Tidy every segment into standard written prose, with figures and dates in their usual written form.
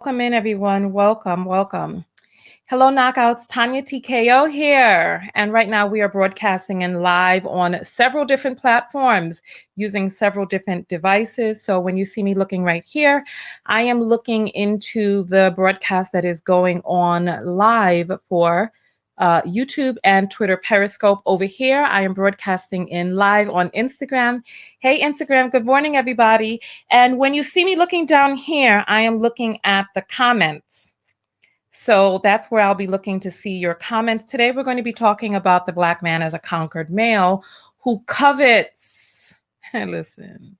Welcome in, everyone. Welcome, welcome. Hello, Knockouts. Tanya TKO here. And right now we are broadcasting in live on several different platforms using several different devices. So when you see me looking right here, I am looking into the broadcast that is going on live for YouTube and Twitter Periscope. Over here, I am broadcasting in live on Instagram. Hey, Instagram, good morning, everybody. And when you see me looking down here, I am looking at the comments. So that's where I'll be looking to see your comments. Today, we're going to be talking about the Black man as a conquered male who covets. Listen,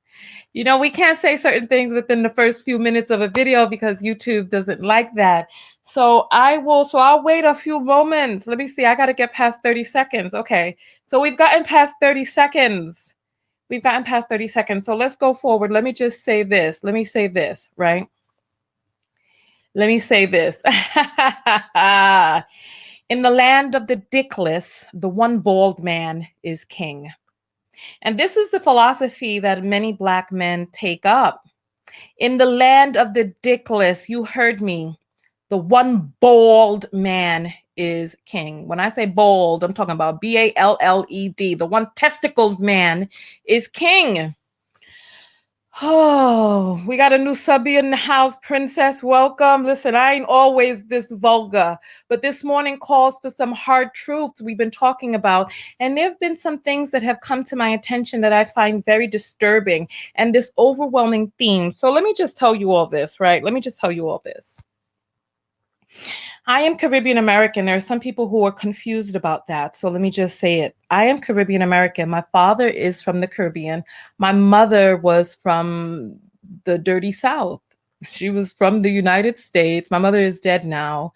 we can't say certain things within the first few minutes of a video because YouTube doesn't like that. So I'll wait a few moments. Let me see. I got to get past 30 seconds. Okay. So we've gotten past 30 seconds. So let's go forward. Let me just say this. Let me say this, right? Let me say this. In the land of the dickless, the one bald man is king. And this is the philosophy that many Black men take up. In the land of the dickless, you heard me, the one bald man is king. When I say bold, I'm talking about B-A-L-L-E-D. The one testicled man is king. Oh, we got a new subby in the house, Princess. Welcome. Listen, I ain't always this vulgar, but this morning calls for some hard truths we've been talking about. And there have been some things that have come to my attention that I find very disturbing and this overwhelming theme. So let me just tell you all this, right? I am Caribbean American. There are some people who are confused about that. So let me just say it. I am Caribbean American. My father is from the Caribbean. My mother was from the dirty South. She was from the United States. My mother is dead now,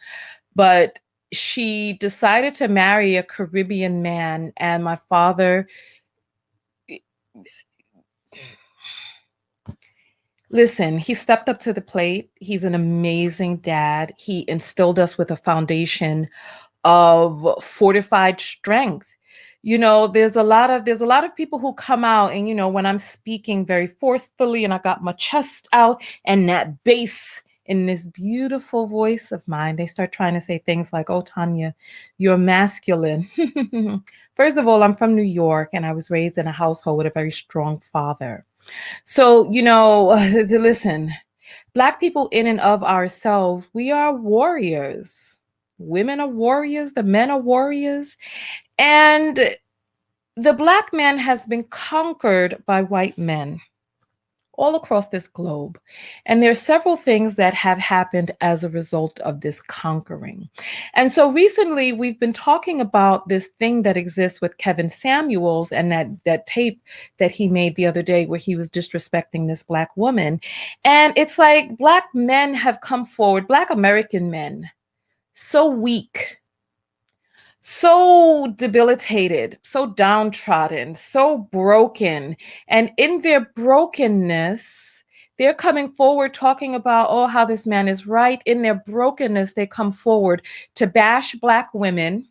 but she decided to marry a Caribbean man, and my father... Listen, he stepped up to the plate. He's an amazing dad. He instilled us with a foundation of fortified strength. There's a lot of people who come out and, when I'm speaking very forcefully and I got my chest out and that bass in this beautiful voice of mine, they start trying to say things like, oh, Tanya, you're masculine. First of all, I'm from New York and I was raised in a household with a very strong father. So, listen, Black people in and of ourselves, we are warriors. Women are warriors. The men are warriors. And the Black man has been conquered by white men all across this globe. And there are several things that have happened as a result of this conquering. And so recently we've been talking about this thing that exists with Kevin Samuels and that tape that he made the other day where he was disrespecting this Black woman. And it's like Black men have come forward, Black American men, so weak, so debilitated, so downtrodden, so broken. And in their brokenness, they're coming forward talking about, oh, how this man is right. In their brokenness, they come forward to bash Black women.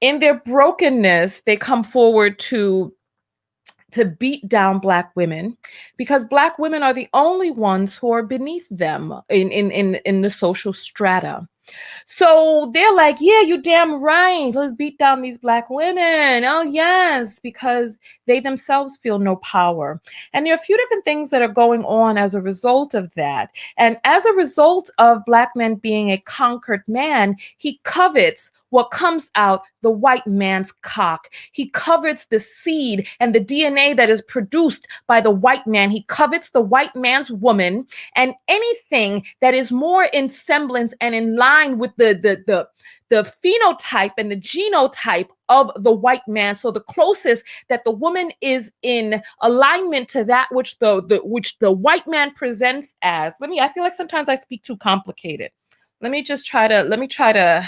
In their brokenness, they come forward to beat down Black women because Black women are the only ones who are beneath them in the social strata. So they're like, yeah, you damn right. Let's beat down these Black women. Oh, yes, because they themselves feel no power. And there are a few different things that are going on as a result of that. And as a result of Black men being a conquered man, he covets what comes out the white man's cock. He covets the seed and the DNA that is produced by the white man. He covets the white man's woman and anything that is more in semblance and in line with the phenotype and the genotype of the white man. So the closest that the woman is in alignment to that which the white man presents as. I feel like sometimes I speak too complicated. Let me try to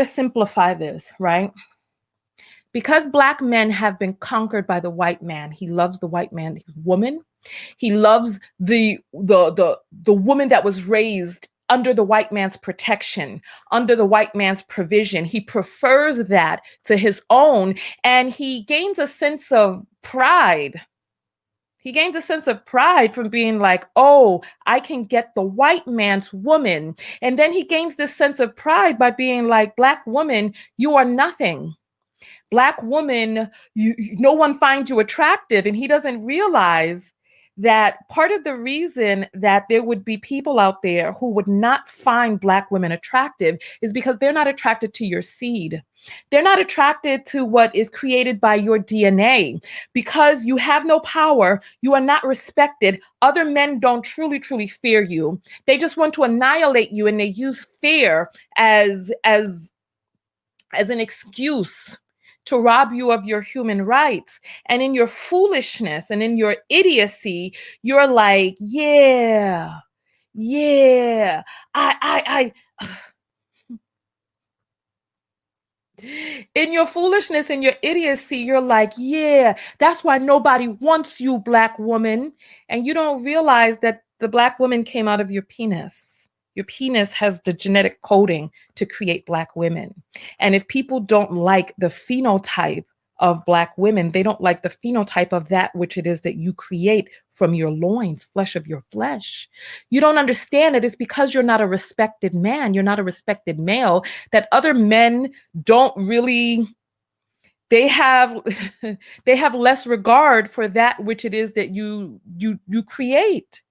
simplify this, right? Because Black men have been conquered by the white man. He loves the white man's woman. He loves the woman that was raised under the white man's protection, under the white man's provision. He prefers that to his own, and he gains a sense of pride He gains a sense of pride from being like, oh, I can get the white man's woman. And then he gains this sense of pride by being like, Black woman, you are nothing. Black woman, no one finds you attractive. And he doesn't realize that part of the reason that there would be people out there who would not find Black women attractive is because they're not attracted to your seed. They're not attracted to what is created by your DNA. Because you have no power, you are not respected. Other men don't truly fear you. They just want to annihilate you, and they use fear as an excuse to rob you of your human rights. And in your foolishness and in your idiocy, you're like, yeah, I in your foolishness and your idiocy, you're like, yeah, that's why nobody wants you, Black woman. And you don't realize that the Black woman came out of your penis. Your penis has the genetic coding to create Black women. And if people don't like the phenotype of Black women, they don't like the phenotype of that which it is that you create from your loins, flesh of your flesh. You don't understand it. It's because you're not a respected man. You're not a respected male, that other men don't really, they have they have less regard for that which it is that you create.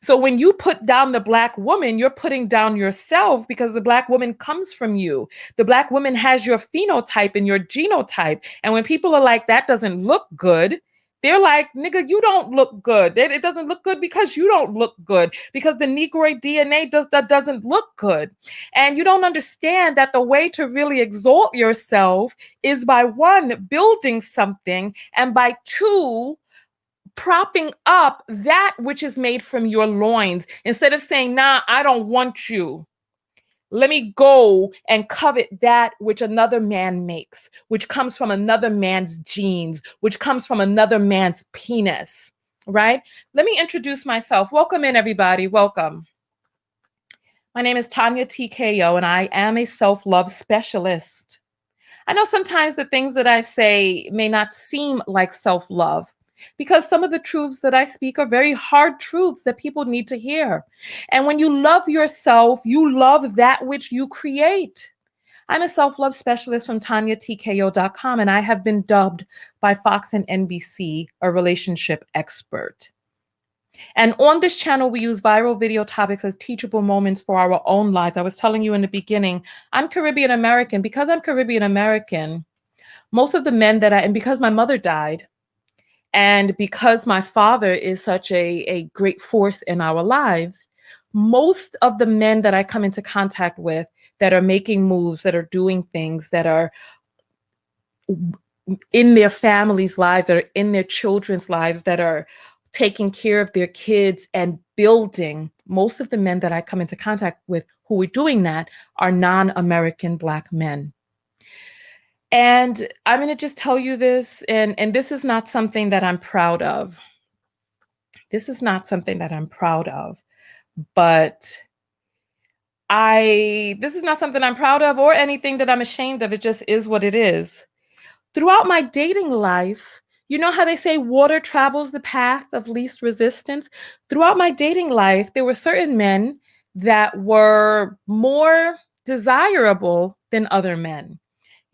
So when you put down the Black woman, you're putting down yourself, because the Black woman comes from you. The Black woman has your phenotype and your genotype. And when people are like, that doesn't look good, they're like, nigga, you don't look good. It doesn't look good because you don't look good, because the Negroid DNA doesn't look good. And you don't understand that the way to really exalt yourself is by, one, building something, and by two, propping up that which is made from your loins, instead of saying, nah, I don't want you. Let me go and covet that which another man makes, which comes from another man's genes, which comes from another man's penis, right? Let me introduce myself. Welcome in, everybody. Welcome. My name is Tanya TKO, and I am a self-love specialist. I know sometimes the things that I say may not seem like self-love, because some of the truths that I speak are very hard truths that people need to hear. And when you love yourself, you love that which you create. I'm a self-love specialist from TanyaTKO.com, and I have been dubbed by Fox and NBC a relationship expert. And on this channel, we use viral video topics as teachable moments for our own lives. I was telling you in the beginning, I'm Caribbean American. Because I'm Caribbean American, most of the men and because my mother died, and because my father is such a great force in our lives, most of the men that I come into contact with that are making moves, that are doing things, that are in their families' lives, that are in their children's lives, that are taking care of their kids and building, most of the men that I come into contact with who are doing that are non-American Black men. And I'm going to just tell you this, and this is not something that I'm proud of. This is not something that I'm proud of, but this is not something I'm proud of or anything that I'm ashamed of. It just is what it is. Throughout my dating life, you know how they say water travels the path of least resistance? Throughout my dating life, there were certain men that were more desirable than other men.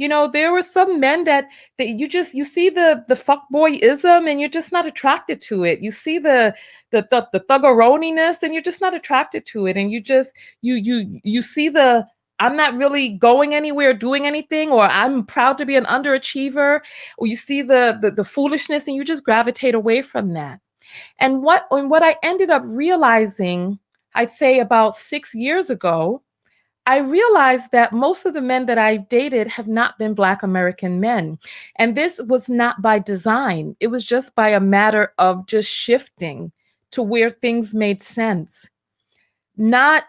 You know, there were some men that you see the fuckboyism, and you're just not attracted to it. You see the thuggeroniness, and you're just not attracted to it. And you see the, I'm not really going anywhere, doing anything, or I'm proud to be an underachiever, or you see the foolishness, and you just gravitate away from that. And what I ended up realizing, I'd say about 6 years ago, I realized that most of the men that I dated have not been Black American men. And this was not by design. It was just by a matter of just shifting to where things made sense. Not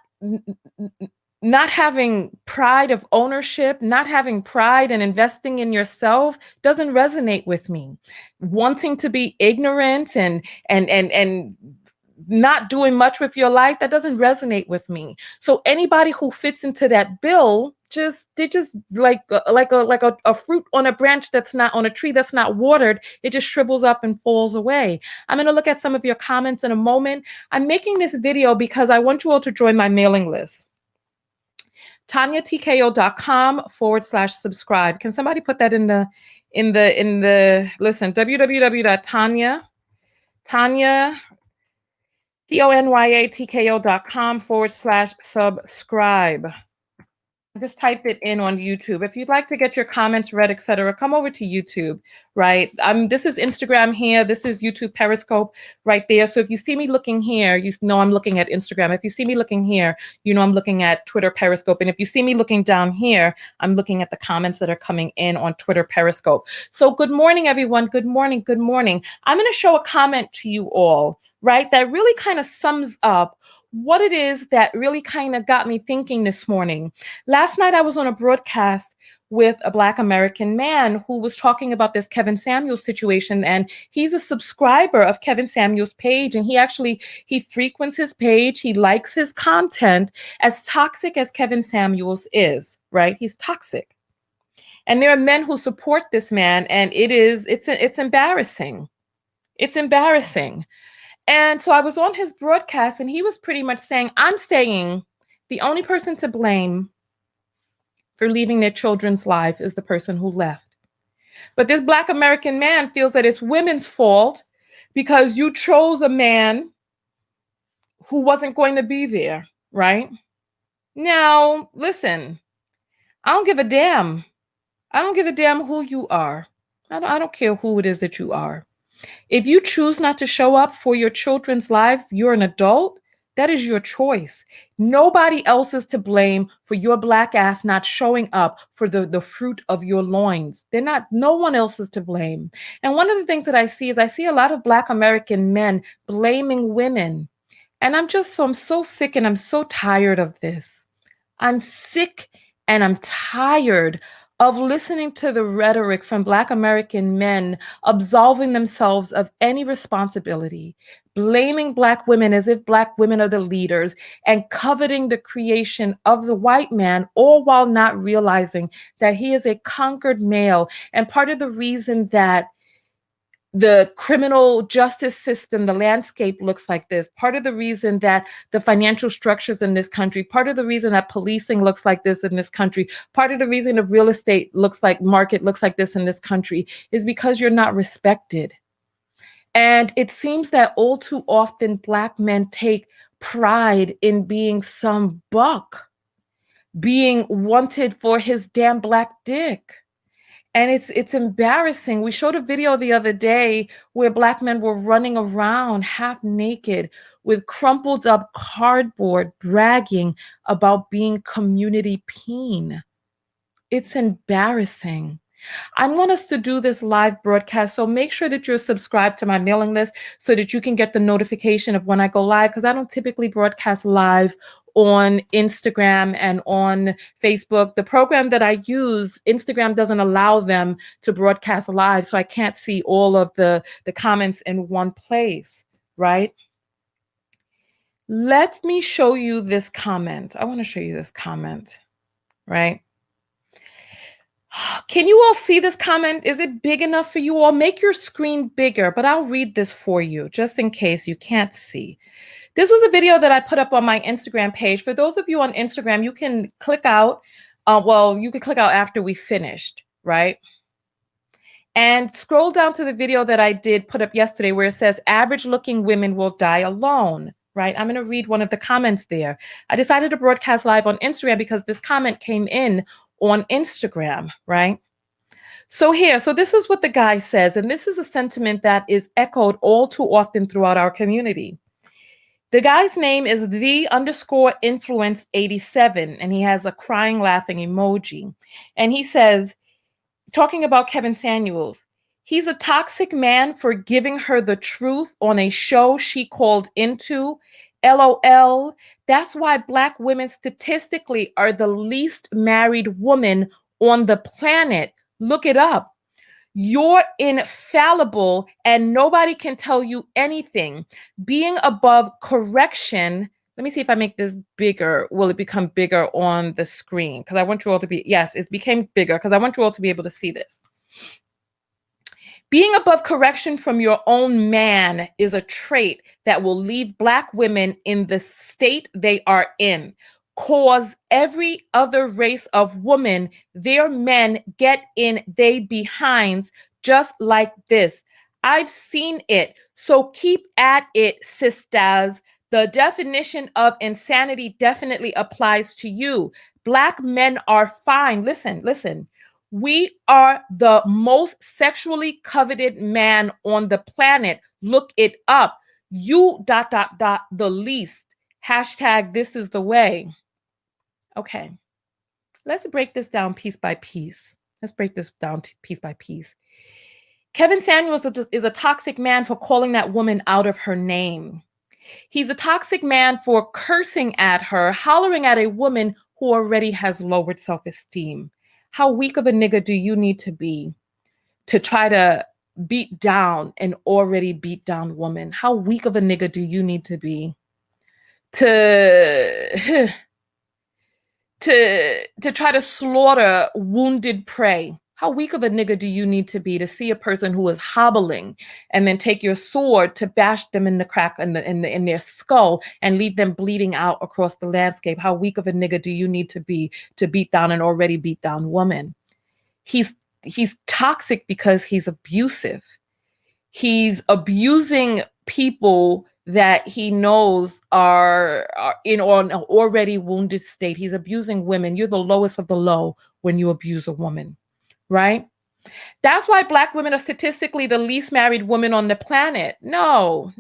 having pride of ownership, not having pride in investing in yourself doesn't resonate with me. Wanting to be ignorant and not doing much with your life, that doesn't resonate with me. So anybody who fits into that bill, they're just like a fruit on a branch that's not on a tree that's not watered. It just shrivels up and falls away. I'm going to look at some of your comments in a moment. I'm making this video because I want you all to join my mailing list. TanyaTKO.com/subscribe. Can somebody put that in the listen, www.tanya TONYATKO.com/subscribe. Just type it in on YouTube. If you'd like to get your comments read, etc., come over to YouTube, right? This is Instagram here. This is YouTube Periscope right there. So if you see me looking here, you know I'm looking at Instagram. If you see me looking here, you know I'm looking at Twitter Periscope. And if you see me looking down here, I'm looking at the comments that are coming in on Twitter Periscope. So good morning, everyone. Good morning. Good morning. I'm going to show a comment to you all, right, that really kind of sums up what it is that really kind of got me thinking this morning. Last night, I was on a broadcast with a Black American man who was talking about this Kevin Samuels situation, and he's a subscriber of Kevin Samuels' page, and he frequents his page, he likes his content. As toxic as Kevin Samuels is, right? He's toxic. And there are men who support this man, and it's embarrassing. It's embarrassing. And so I was on his broadcast, and he was pretty much saying, I'm saying the only person to blame for leaving their children's life is the person who left. But this Black American man feels that it's women's fault because you chose a man who wasn't going to be there, right? Now, listen, I don't give a damn. I don't give a damn who you are. I don't care who it is that you are. If you choose not to show up for your children's lives, you're an adult. That is your choice. Nobody else is to blame for your Black ass not showing up for the fruit of your loins. No one else is to blame. And one of the things that I see a lot of Black American men blaming women. And I'm so sick and I'm so tired of this. I'm sick and I'm tired of listening to the rhetoric from Black American men absolving themselves of any responsibility, blaming Black women as if Black women are the leaders, and coveting the creation of the white man, all while not realizing that he is a conquered male. And part of the reason that the criminal justice system, the landscape looks like this. Part of the reason that the financial structures in this country, part of the reason that policing looks like this in this country, part of the reason the real estate market looks like this in this country is because you're not respected. And it seems that all too often Black men take pride in being some buck, being wanted for his damn Black dick. And it's embarrassing. We showed a video the other day where Black men were running around half naked with crumpled up cardboard, bragging about being community peen. It's embarrassing. I want us to do this live broadcast, so make sure that you're subscribed to my mailing list so that you can get the notification of when I go live, because I don't typically broadcast live on Instagram and on Facebook. The program that I use, Instagram doesn't allow them to broadcast live, so I can't see all of the comments in one place, right? Let me show you this comment. I want to show you this comment, right? Can you all see this comment? Is it big enough for you all? Make your screen bigger, but I'll read this for you just in case you can't see. This was a video that I put up on my Instagram page. For those of you on Instagram, you can click out. You can click out after we finished, right? And scroll down to the video that I did put up yesterday where it says, average looking women will die alone, right? I'm going to read one of the comments there. I decided to broadcast live on Instagram because this comment came in on Instagram, right? So this is what the guy says, and this is a sentiment that is echoed all too often throughout our community. The guy's name is the_influence87, and he has a crying, laughing emoji. And he says, talking about Kevin Samuels, he's a toxic man for giving her the truth on a show she called into. LOL. That's why Black women statistically are the least married woman on the planet. Look it up. You're infallible and nobody can tell you anything. Being above correction. Let me see if I make this bigger. Will it become bigger on the screen? Because I want you all to be, yes, it became bigger because I want you all to be able to see this. Being above correction from your own man is a trait that will leave Black women in the state they are in. Cause every other race of woman, their men get in they behinds just like this. I've seen it. So keep at it, sisters. The definition of insanity definitely applies to you. Black men are fine. Listen, listen. We are the most sexually coveted man on the planet. Look it up. You ... the least. Hashtag this is the way. Okay, let's break this down piece by piece. Let's break this down piece by piece. Kevin Samuels is a toxic man for calling that woman out of her name. He's a toxic man for cursing at her, hollering at a woman who already has lowered self-esteem. How weak of a nigga do you need to be to try to beat down an already beat down woman? How weak of a nigga do you need to be to try to slaughter wounded prey? How weak of a nigga do you need to be to see a person who is hobbling and then take your sword to bash them in the crack in their skull and leave them bleeding out across the landscape? How weak of a nigga do you need to be to beat down an already beat down woman? He's toxic because he's abusive. He's abusing people that he knows are in an already wounded state. He's abusing women. You're the lowest of the low when you abuse a woman, right? That's why Black women are statistically the least married women on the planet. No.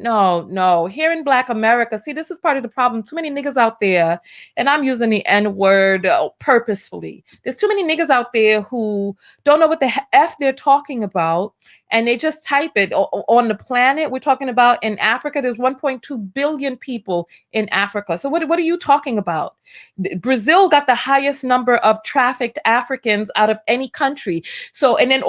Here in Black America, see, this is part of the problem. Too many niggas out there, and I'm using the N-word purposefully. There's too many niggas out there who don't know what the F they're talking about, and they just type it on the planet. We're talking about in Africa, there's 1.2 billion people in Africa. So what are you talking about? Brazil got the highest number of trafficked Africans out of any country. So, and then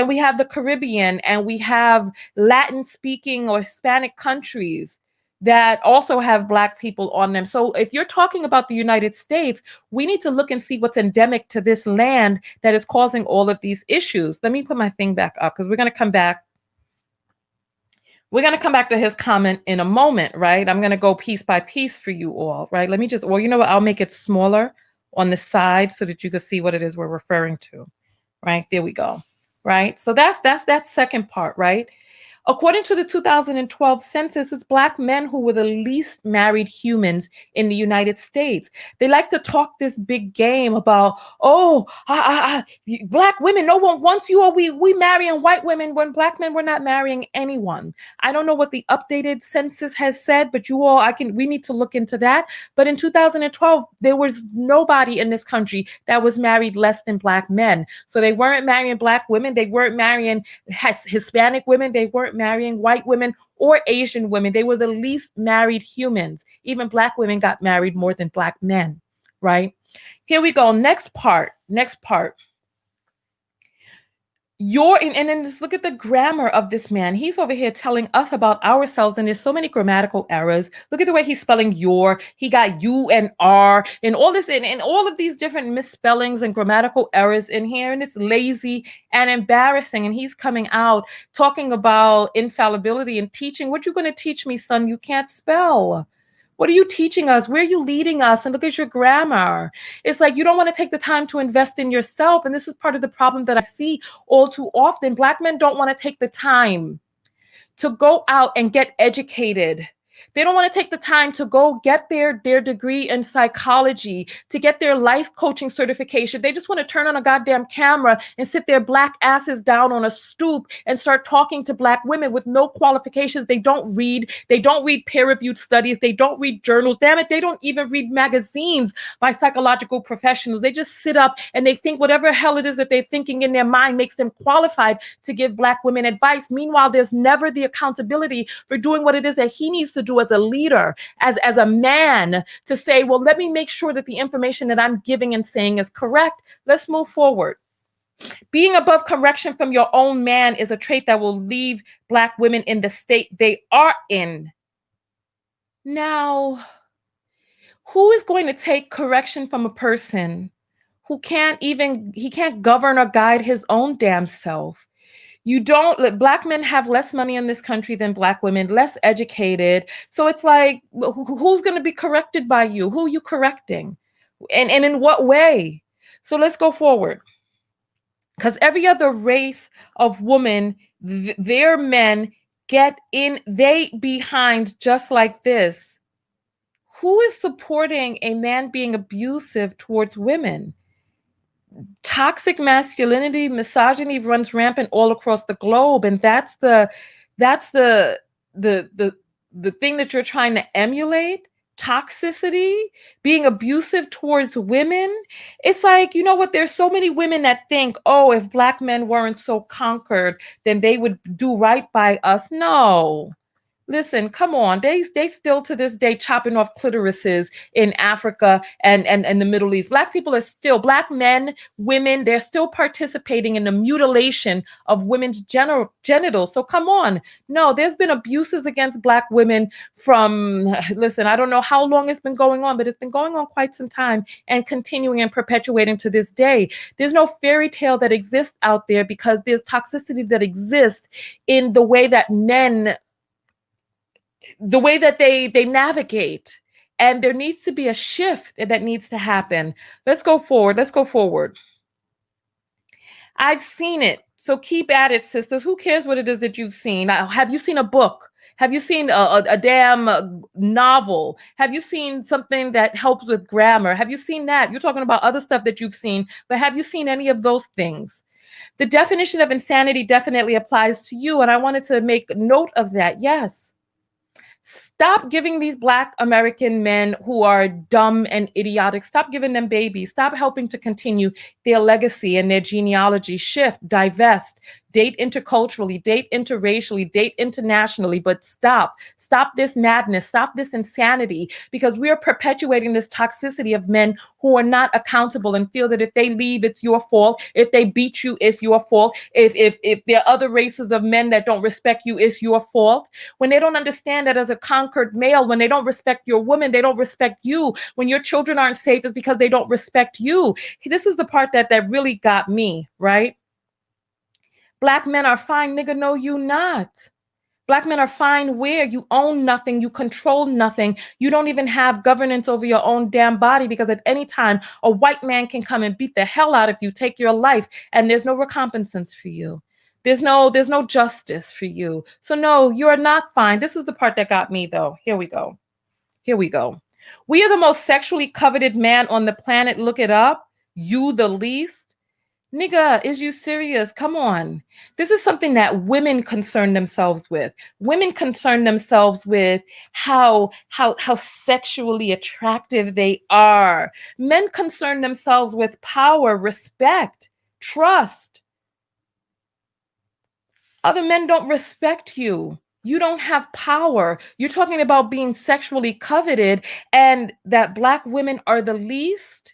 we have the Caribbean and we have Latin speaking or Hispanic countries that also have Black people on them. So if you're talking about the United States, we need to look and see what's endemic to this land that is causing all of these issues. Let me put my thing back up because we're going to come back. We're going to come back to his comment in a moment, right? I'm going to go piece by piece for you all, right? Let me just, well, you know what? I'll make it smaller on the side so that you can see what it is we're referring to, right? There we go, right? So that's that second part, right? According to the 2012 census, it's Black men who were the least married humans in the United States. They like to talk this big game about, Black women, no one wants you, or we marrying white women when Black men were not marrying anyone. I don't know what the updated census has said, but you all, we need to look into that. But in 2012, there was nobody in this country that was married less than Black men. So they weren't marrying Black women. They weren't marrying Hispanic women. They weren't marrying white women or Asian women. They were the least married humans. Even Black women got married more than Black men, right? Here we go. Next part. And then just look at the grammar of this man. He's over here telling us about ourselves, and there's so many grammatical errors. Look at the way he's spelling your. He got you and R and all this, and all of these different misspellings and grammatical errors in here, and it's lazy and embarrassing. And he's coming out talking about infallibility and teaching. What you going to teach me, son? You can't spell. What are you teaching us? Where are you leading us? And look at your grammar. It's like you don't want to take the time to invest in yourself. And this is part of the problem that I see all too often. Black men don't want to take the time to go out and get educated. They don't want to take the time to go get their degree in psychology, to get their life coaching certification. They just want to turn on a goddamn camera and sit their Black asses down on a stoop and start talking to Black women with no qualifications. They don't read peer-reviewed studies. They don't read journals. Damn it, they don't even read magazines by psychological professionals. They just sit up and they think whatever hell it is that they're thinking in their mind makes them qualified to give Black women advice. Meanwhile, there's never the accountability for doing what it is that he needs to do as a leader, as a man, to say, well, let me make sure that the information that I'm giving and saying is correct. Let's move forward. Being above correction from your own man is a trait that will leave Black women in the state they are in. Now, who is going to take correction from a person who he can't govern or guide his own damn self? You don't, Black men have less money in this country than Black women, less educated. So it's like, who's going to be corrected by you? Who are you correcting? And in what way? So let's go forward. Because every other race of woman, their men they behind just like this. Who is supporting a man being abusive towards women? Toxic masculinity, misogyny runs rampant all across the globe, and that's the thing that you're trying to emulate. Toxicity, being abusive towards women. It's like, you know what? There's so many women that think, oh, if Black men weren't so conquered, then they would do right by us. No. Listen, come on. They still to this day chopping off clitorises in Africa and the Middle East. Black people are still, Black men, women, they're still participating in the mutilation of women's genitals. So come on. No, there's been abuses against Black women listen, I don't know how long it's been going on, but it's been going on quite some time and continuing and perpetuating to this day. There's no fairy tale that exists out there because there's toxicity that exists in the way that they navigate. And there needs to be a shift that needs to happen. Let's go forward. I've seen it. So keep at it, sisters. Who cares what it is that you've seen? Have you seen a book? Have you seen a damn novel? Have you seen something that helps with grammar? Have you seen that? You're talking about other stuff that you've seen, but have you seen any of those things? The definition of insanity definitely applies to you, and I wanted to make note of that. Yes. Stop giving these Black American men who are dumb and idiotic, stop giving them babies. Stop helping to continue their legacy and their genealogy. Shift, divest, date interculturally, date interracially, date internationally, but stop this madness, stop this insanity, because we are perpetuating this toxicity of men who are not accountable and feel that if they leave, it's your fault. If they beat you, it's your fault. If there are other races of men that don't respect you, it's your fault. When they don't understand that as a conquered male, when they don't respect your woman, they don't respect you. When your children aren't safe, it's because they don't respect you. This is the part that really got me, right? Black men are fine, nigga, no, you not. Black men are fine where you own nothing, you control nothing, you don't even have governance over your own damn body, because at any time a white man can come and beat the hell out of you, take your life, and there's no recompensance for you. There's no justice for you. So no, you are not fine. This is the part that got me though. Here we go. We are the most sexually coveted man on the planet. Look it up. You the least. Nigga, is you serious? Come on. This is something that women concern themselves with. Women concern themselves with how sexually attractive they are. Men concern themselves with power, respect, trust. Other men don't respect you. You don't have power. You're talking about being sexually coveted and that Black women are the least.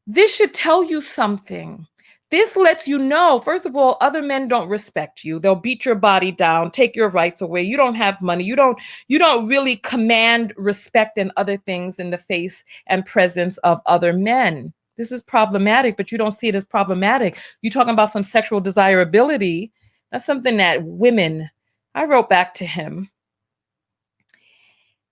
This should tell you something. This lets you know, first of all, other men don't respect you. They'll beat your body down, take your rights away. You don't have money. You don't really command respect and other things in the face and presence of other men. This is problematic, but you don't see it as problematic. You're talking about some sexual desirability. That's something that I wrote back to him.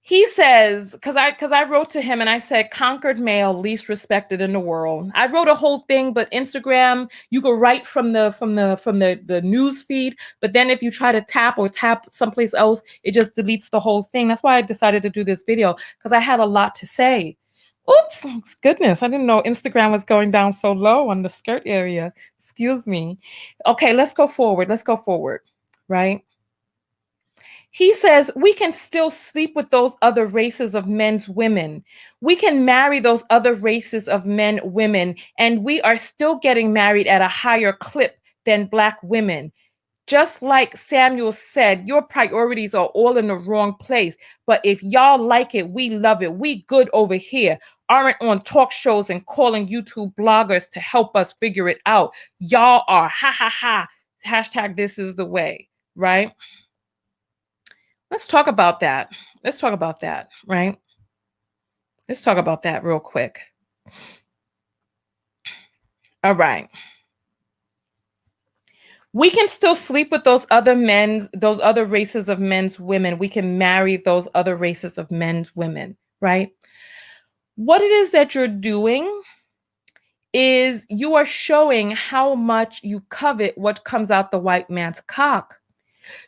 He says, because I wrote to him and I said, conquered male, least respected in the world. I wrote a whole thing, but Instagram, you go right from the news feed. But then if you try to tap someplace else, it just deletes the whole thing. That's why I decided to do this video, because I had a lot to say. Oops, goodness, I didn't know Instagram was going down so low on the skirt area. Excuse me. Okay, let's go forward, right? He says, we can still sleep with those other races of men's women. We can marry those other races of men, women, and we are still getting married at a higher clip than Black women. Just like Samuel said, your priorities are all in the wrong place. But if y'all like it, we love it. We good over here. aren't on talk shows and calling YouTube bloggers to help us figure it out. Y'all are, ha ha ha, hashtag this is the way, right? Let's talk about that. Let's talk about that, right? Let's talk about that real quick. All right. We can still sleep with those other races of men's women. We can marry those other races of men's women, right? What it is that you're doing is you are showing how much you covet what comes out the white man's cock.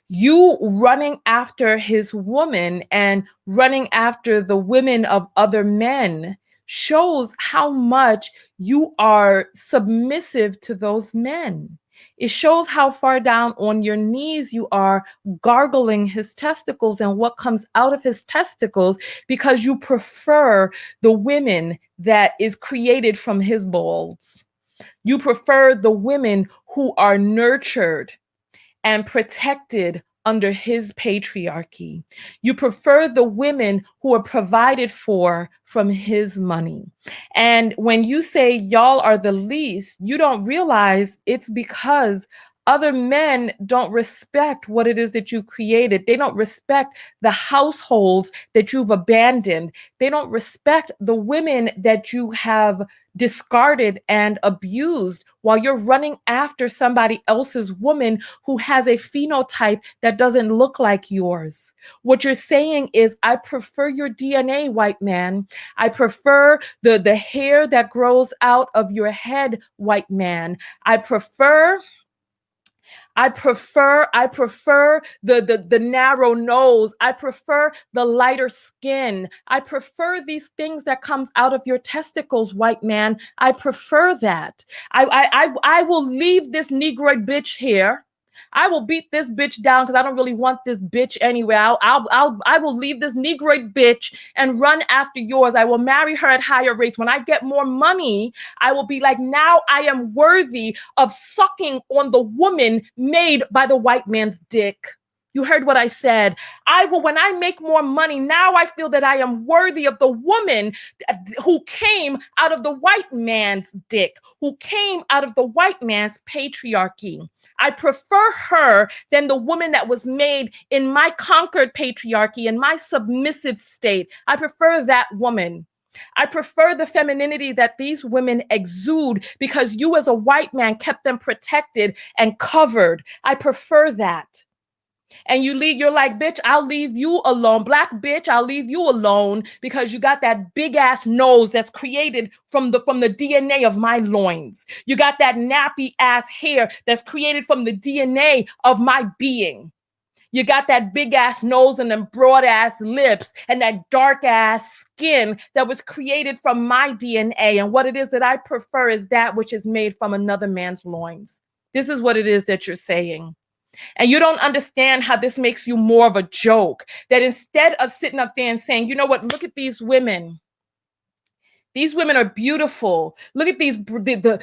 You running after his woman and running after the women of other men shows how much you are submissive to those men. It shows how far down on your knees you are gargling his testicles and what comes out of his testicles because you prefer the women that is created from his balls. You prefer the women who are nurtured and protected under his patriarchy. You prefer the women who are provided for from his money. And when you say y'all are the least, you don't realize it's because other men don't respect what it is that you created. They don't respect the households that you've abandoned. They don't respect the women that you have discarded and abused while you're running after somebody else's woman who has a phenotype that doesn't look like yours. What you're saying is, I prefer your DNA, white man. I prefer the hair that grows out of your head, white man. I prefer the narrow nose. I prefer the lighter skin. I prefer these things that comes out of your testicles, white man. I prefer that. I will leave this Negroid bitch here. I will beat this bitch down because I don't really want this bitch anyway. I will leave this Negroid bitch and run after yours. I will marry her at higher rates. When I get more money, I will be like, now I am worthy of sucking on the woman made by the white man's dick. You heard what I said. When I make more money, now I feel that I am worthy of the woman who came out of the white man's dick, who came out of the white man's patriarchy. I prefer her than the woman that was made in my conquered patriarchy, in my submissive state. I prefer that woman. I prefer the femininity that these women exude because you as a white man kept them protected and covered. I prefer that. And you're like, bitch, I'll leave you alone. Black bitch, I'll leave you alone because you got that big ass nose that's created from the DNA of my loins. You got that nappy ass hair that's created from the DNA of my being. You got that big ass nose and them broad ass lips and that dark ass skin that was created from my DNA. And what it is that I prefer is that which is made from another man's loins. This is what it is that you're saying. And you don't understand how this makes you more of a joke. That instead of sitting up there and saying, you know what, look at these women. These women are beautiful. Look at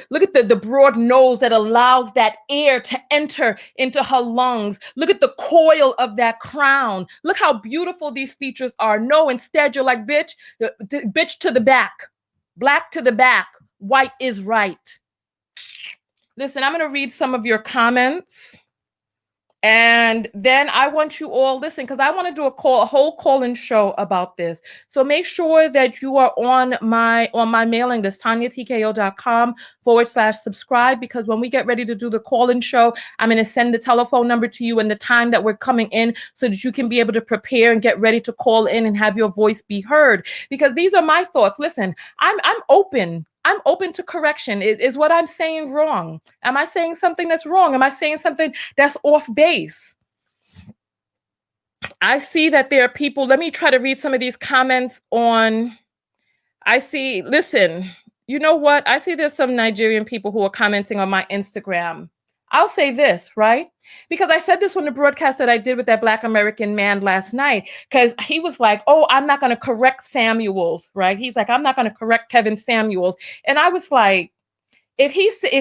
look at the broad nose that allows that air to enter into her lungs. Look at the coil of that crown. Look how beautiful these features are. No, instead you're like, bitch, bitch to the back, black to the back, white is right. Listen, I'm going to read some of your comments. And then I want you all, listen, because I want to do a whole call-in show about this. So make sure that you are on my mailing list, TanyaTKO.com/subscribe, because when we get ready to do the call-in show, I'm going to send the telephone number to you and the time that we're coming in so that you can be able to prepare and get ready to call in and have your voice be heard. Because these are my thoughts. Listen, I'm open. I'm open to correction. Is what I'm saying wrong? Am I saying something that's wrong? Am I saying something that's off base? I see that there are people. Let me try to read some of these comments on. Listen, you know what? I see there's some Nigerian people who are commenting on my Instagram. I'll say this, right? Because I said this on the broadcast that I did with that Black American man last night, because he was like, oh, I'm not going to correct Samuels, right? He's like, I'm not going to correct Kevin Samuels. And I was like, if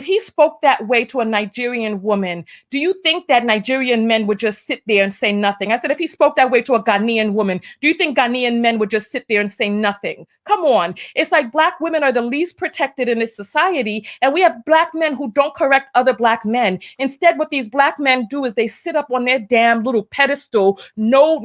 he spoke that way to a Nigerian woman, do you think that Nigerian men would just sit there and say nothing? I said, if he spoke that way to a Ghanaian woman, do you think Ghanaian men would just sit there and say nothing? Come on. It's like Black women are the least protected in this society, and we have Black men who don't correct other Black men. Instead, what these Black men do is they sit up on their damn little pedestal, no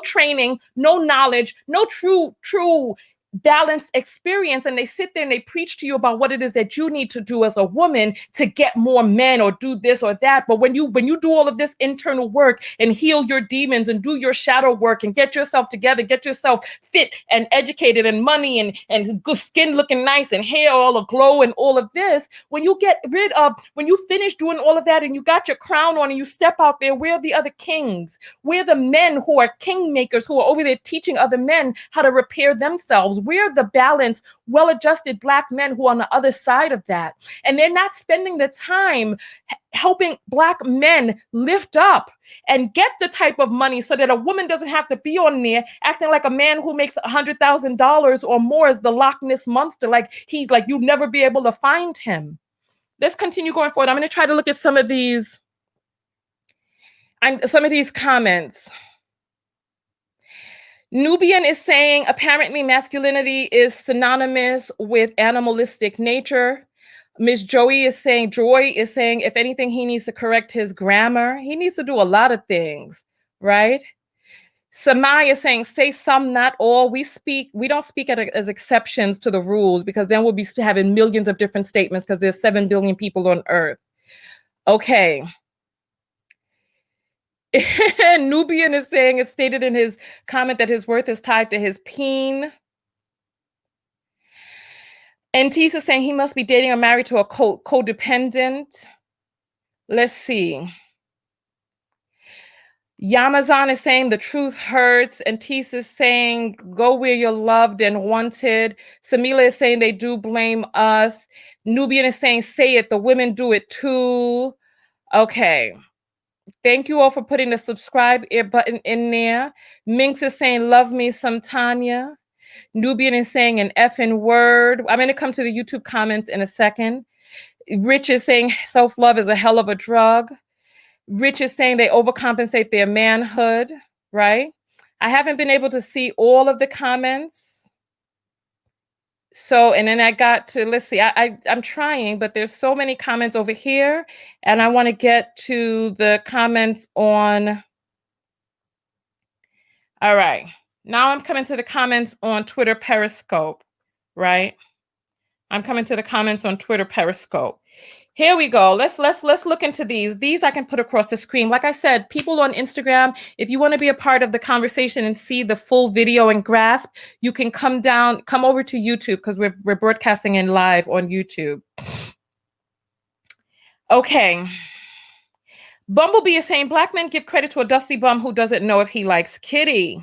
training, no knowledge, no true balanced experience, and they sit there and they preach to you about what it is that you need to do as a woman to get more men or do this or that. But when you do all of this internal work and heal your demons and do your shadow work and get yourself together, get yourself fit and educated and money and good skin looking nice and hair all aglow and all of this, when you finish doing all of that and you got your crown on and you step out there, where are the other kings? Where are the men who are kingmakers, who are over there teaching other men how to repair themselves? We're the balanced, well-adjusted Black men who are on the other side of that. And they're not spending the time helping Black men lift up and get the type of money so that a woman doesn't have to be on there acting like a man who makes $100,000 or more is the Loch Ness Monster. Like he's like, you'll never be able to find him. Let's continue going forward. I'm going to try to look at some of these comments. Nubian is saying apparently masculinity is synonymous with animalistic nature. Miss Joy is saying if anything, he needs to correct his grammar. He needs to do a lot of things, right? Samaya is saying, say some, not all. We don't speak as exceptions to the rules, because then we'll be having millions of different statements because there's 7 billion people on Earth. Okay. Nubian is saying it's stated in his comment that his worth is tied to his peen. And Tisa is saying he must be dating or married to a codependent. Let's see. Yamazan is saying the truth hurts. And Tisa is saying go where you're loved and wanted. Samila is saying they do blame us. Nubian is saying say it, the women do it too. Okay. Thank you all for putting the subscribe button in there. Minx is saying, love me some Tanya. Nubian is saying an effing word. I'm going to come to the YouTube comments in a second. Rich is saying self-love is a hell of a drug. Rich is saying they overcompensate their manhood, right? I haven't been able to see all of the comments. So, and then I got to, let's see, I'm trying, but there's so many comments over here, and I want to get to the comments on, all right. Now I'm coming to the comments on Twitter Periscope, right? I'm coming to the comments on Twitter Periscope. Here we go. Let's look into these. These I can put across the screen. Like I said, people on Instagram, if you want to be a part of the conversation and see the full video and grasp, you can come over to YouTube, because we're broadcasting in live on YouTube. Okay. Bumblebee is saying Black men give credit to a dusty bum who doesn't know if he likes kitty.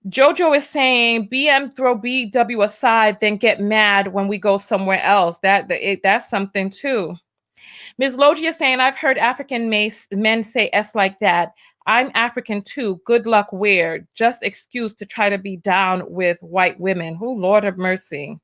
Jojo is saying BM throw BW aside, then get mad when we go somewhere else. That's something too. Ms. Logia is saying I've heard African men say S like that. I'm African too. Good luck where? Just excuse to try to be down with white women. Oh, Lord have mercy.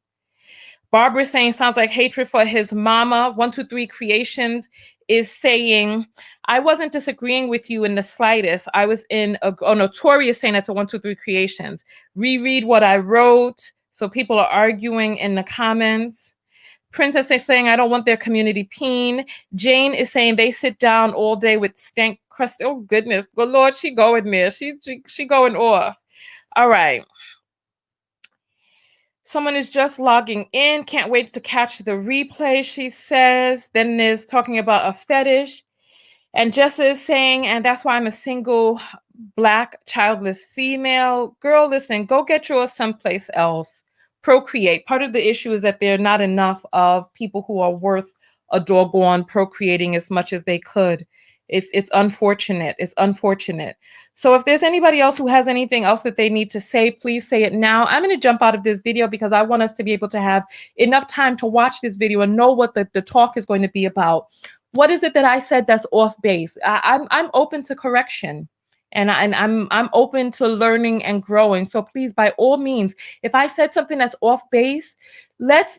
Barbara is saying sounds like hatred for his mama. 123 Creations is saying, I wasn't disagreeing with you in the slightest. I was Notorious saying that's a 123 Creations. Reread what I wrote. So people are arguing in the comments. Princess is saying, I don't want their community peen. Jane is saying they sit down all day with stank crust. Oh goodness, good Lord, she going there. She going off. All right. Someone is just logging in. Can't wait to catch the replay, she says. Then there's talking about a fetish. And Jessa is saying, and that's why I'm a single Black childless female. Girl, listen, go get yours someplace else. Procreate. Part of the issue is that there are not enough of people who are worth a doggone procreating as much as they could. It's unfortunate. It's unfortunate. So if there's anybody else who has anything else that they need to say, please say it now. I'm going to jump out of this video because I want us to be able to have enough time to watch this video and know what the talk is going to be about. What is it that I said that's off base? I'm open to correction. And I'm open to learning and growing. So please, by all means, if I said something that's off base, let's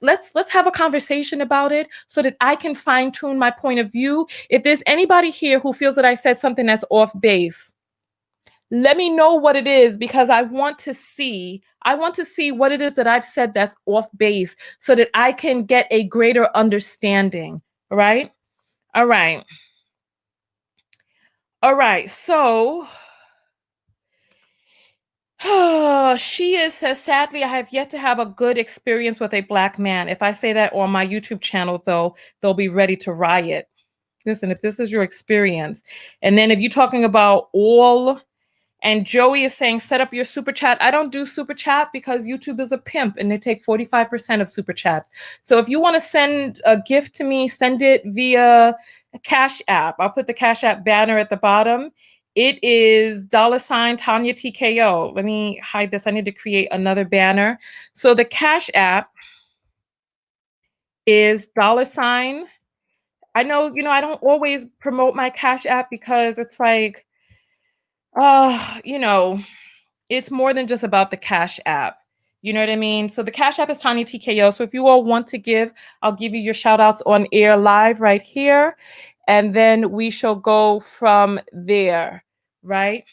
have a conversation about it so that I can fine tune my point of view. If there's anybody here who feels that I said something that's off base, let me know what it is, because I want to see what it is that I've said that's off base so that I can get a greater understanding. All right? All right. All right. So she says, sadly, I have yet to have a good experience with a Black man. If I say that on my YouTube channel, though, they'll be ready to riot. Listen, if this is your experience, and then if you're talking about all. And Joey is saying, set up your super chat. I don't do super chat because YouTube is a pimp and they take 45% of super chats. So if you want to send a gift to me, send it via a Cash App. I'll put the Cash App banner at the bottom. It is $ Tanya TKO. Let me hide this. I need to create another banner. So the Cash App is $. I know, I don't always promote my Cash App because it's like, you know, it's more than just about the Cash App. You know what I mean? So the Cash App is Tanya TKO. So if you all want to give, I'll give you your shout outs on air live right here. And then we shall go from there, right?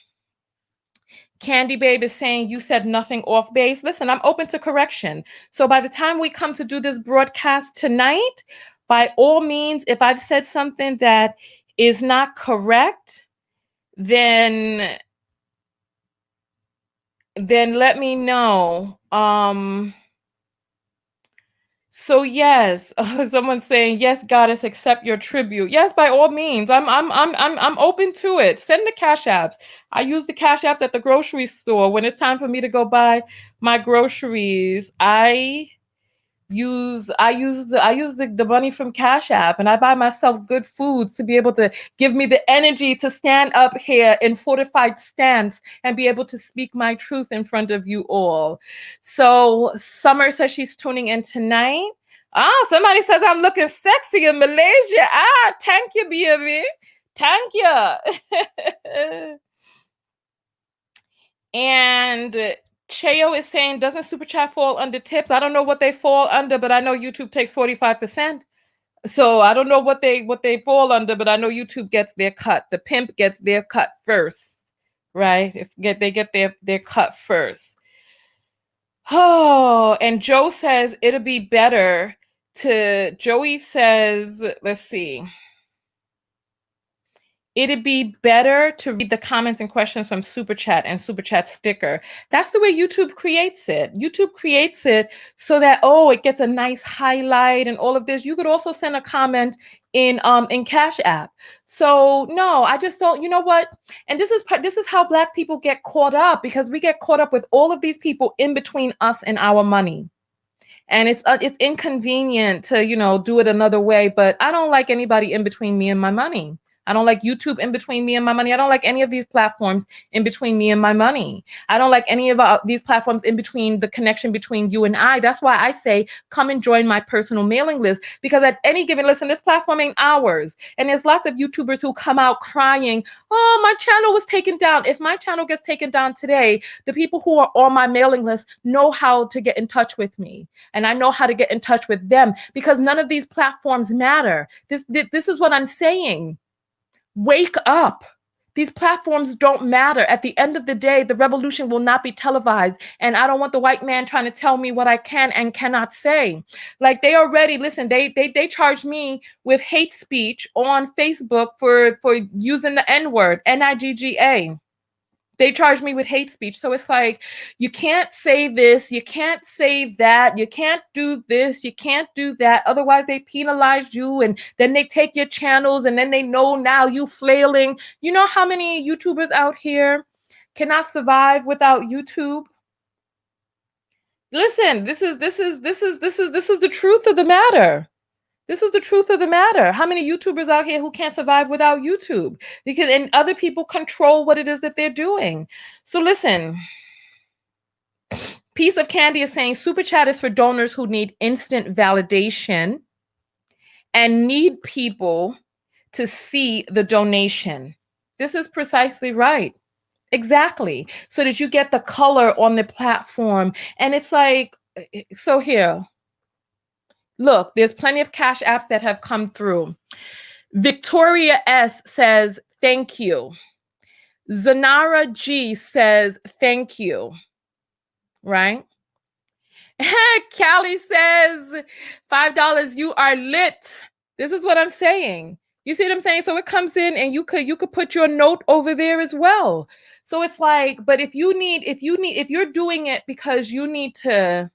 Candy Babe is saying, you said nothing off base. Listen, I'm open to correction. So by the time we come to do this broadcast tonight, by all means, if I've said something that is not correct, then let me know. So yes, someone's saying, yes, goddess, accept your tribute. Yes, by all means. I'm open to it. Send the Cash Apps. I use the Cash Apps at the grocery store. When it's time for me to go buy my groceries, I use the money from Cash App, and I buy myself good foods to be able to give me the energy to stand up here in fortified stance and be able to speak my truth in front of you all. So Summer says she's tuning in tonight. Somebody says I'm looking sexy in Malaysia. Thank you, baby. Thank you. And Cheo is saying, doesn't Super Chat fall under tips? I don't know what they fall under, but I know YouTube takes 45%. So I don't know what they fall under, but I know YouTube gets their cut. The pimp gets their cut first, right? They get their cut first. Oh, and Joe says it'll be better Joey says, let's see. It'd be better to read the comments and questions from Super Chat and Super Chat sticker. That's the way YouTube creates it. YouTube creates it so that, it gets a nice highlight and all of this. You could also send a comment in Cash App. So no, I just don't, you know what? And this is how Black people get caught up, because we get caught up with all of these people in between us and our money. And it's inconvenient to, do it another way, but I don't like anybody in between me and my money. I don't like YouTube in between me and my money. I don't like any of these platforms in between me and my money. I don't like any of these platforms in between the connection between you and I. That's why I say, come and join my personal mailing list, because at any given, listen, this platform ain't ours. And there's lots of YouTubers who come out crying, oh, my channel was taken down. If my channel gets taken down today, the people who are on my mailing list know how to get in touch with me. And I know how to get in touch with them, because none of these platforms matter. This is what I'm saying. Wake up. These platforms don't matter. At the end of the day, the revolution will not be televised. And I don't want the white man trying to tell me what I can and cannot say. Like, they already, listen, they charged me with hate speech on Facebook for using the N-word, Nigga. They charge me with hate speech. So it's like, you can't say this, you can't say that, you can't do this, you can't do that. Otherwise, they penalize you, and then they take your channels, and then they know now you flailing. You know how many YouTubers out here cannot survive without YouTube? Listen, this is the truth of the matter. This is the truth of the matter. How many YouTubers out here who can't survive without YouTube? And other people control what it is that they're doing. So listen, Piece of Candy is saying Super Chat is for donors who need instant validation and need people to see the donation. This is precisely right. Exactly. So that you get the color on the platform. And it's like, so here, look, there's plenty of cash apps that have come through. Victoria S says, thank you. Zanara G says, thank you. Right? Callie says, $5, you are lit. This is what I'm saying. You see what I'm saying? So it comes in and you could put your note over there as well. So it's like, but if you're doing it because you need to,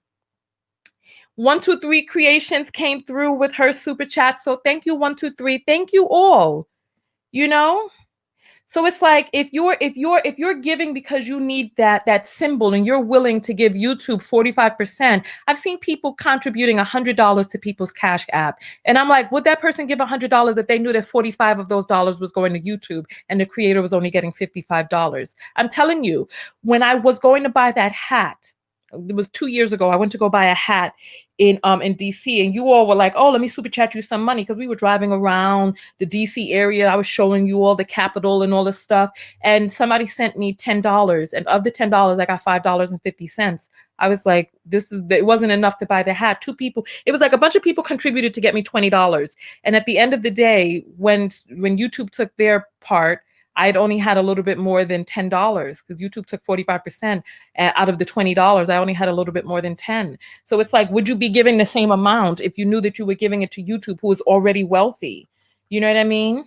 123 Creations came through with her super chat. So thank you, 123. Thank you all. You know? So it's like if you're giving because you need that symbol and you're willing to give YouTube 45%. I've seen people contributing $100 to people's Cash App. And I'm like, would that person give $100 if they knew that 45 of those dollars was going to YouTube and the creator was only getting $55? I'm telling you, when I was going to buy that hat, it was 2 years ago, I went to go buy a hat in DC, and you all were like, oh, let me super chat you some money, because we were driving around the DC area. I was showing you all the Capitol and all this stuff, and somebody sent me $10, and of the $10 I got $5.50. I was like, it wasn't enough to buy the hat. It was like a bunch of people contributed to get me $20, and at the end of the day, when YouTube took their part, I'd only had a little bit more than $10, because YouTube took 45% out of the $20. I only had a little bit more than 10. So it's like, would you be giving the same amount if you knew that you were giving it to YouTube, who is already wealthy? You know what I mean?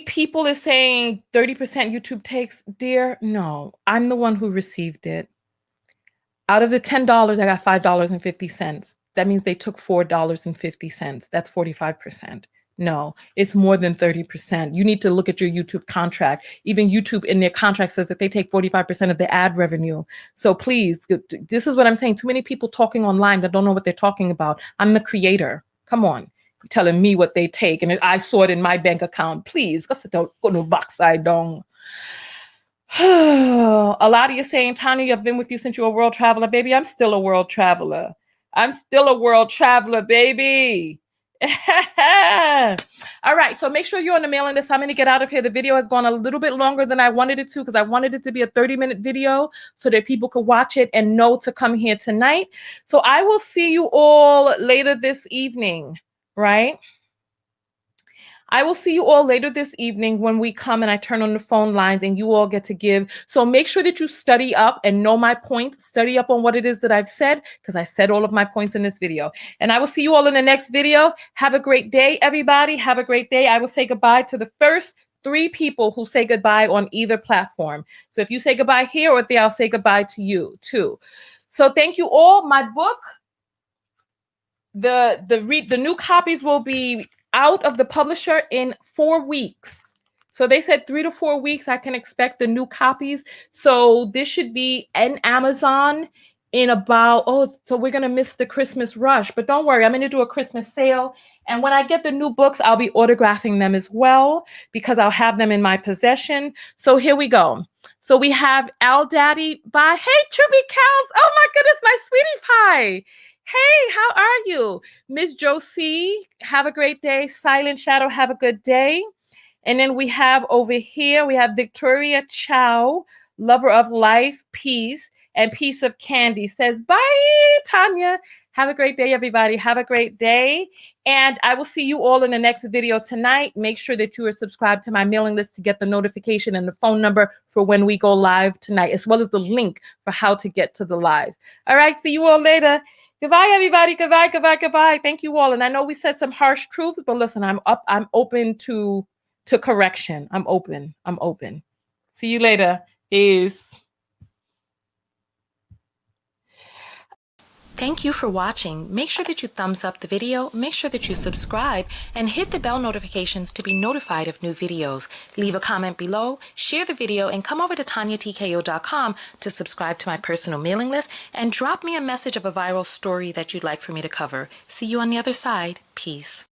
People is saying 30% YouTube takes. Dear, no, I'm the one who received it. Out of the $10, I got $5.50. That means they took $4.50. That's 45%. No, it's more than 30%. You need to look at your YouTube contract. Even YouTube in their contract says that they take 45% of the ad revenue. So please, this is what I'm saying. Too many people talking online that don't know what they're talking about. I'm the creator. Come on. You're telling me what they take, and I saw it in my bank account. Please, don't go no backside down. A lot of you saying, Tanya, I've been with you since you're a world traveler. Baby, I'm still a world traveler. I'm still a world traveler, baby. All right, so make sure you're on the mailing list. I'm going to get out of here. The video has gone a little bit longer than I wanted it to, because I wanted it to be a 30-minute video so that people could watch it and know to come here tonight. So I will see you all later this evening, right? I will see you all later this evening when we come and I turn on the phone lines and you all get to give. So make sure that you study up and know my points. Study up on what it is that I've said, because I said all of my points in this video. And I will see you all in the next video. Have a great day, everybody. Have a great day. I will say goodbye to the first 3 people who say goodbye on either platform. So if you say goodbye here or there, I'll say goodbye to you too. So thank you all. My book, the new copies will be out of the publisher in 4 weeks. So they said 3 to 4 weeks I can expect the new copies. So this should be in Amazon in about, so we're going to miss the Christmas rush. But don't worry, I'm going to do a Christmas sale. And when I get the new books, I'll be autographing them as well, because I'll have them in my possession. So here we go. So we have Al Daddy by, hey, Chubby Cows. Oh my goodness, my sweetie pie. Hey, how are you? Miss Josie, have a great day. Silent Shadow, have a good day. And then we have over here, we have Victoria Chow, lover of life, peace, and piece of candy, says, bye, Tanya. Have a great day, everybody. Have a great day. And I will see you all in the next video tonight. Make sure that you are subscribed to my mailing list to get the notification and the phone number for when we go live tonight, as well as the link for how to get to the live. All right, see you all later. Goodbye, everybody. Goodbye, goodbye, goodbye. Thank you all. And I know we said some harsh truths, but listen, I'm open to correction. I'm open. See you later. Peace. Thank you for watching. Make sure that you thumbs up the video, make sure that you subscribe, and hit the bell notifications to be notified of new videos. Leave a comment below, share the video, and come over to TanyaTKO.com to subscribe to my personal mailing list and drop me a message of a viral story that you'd like for me to cover. See you on the other side. Peace.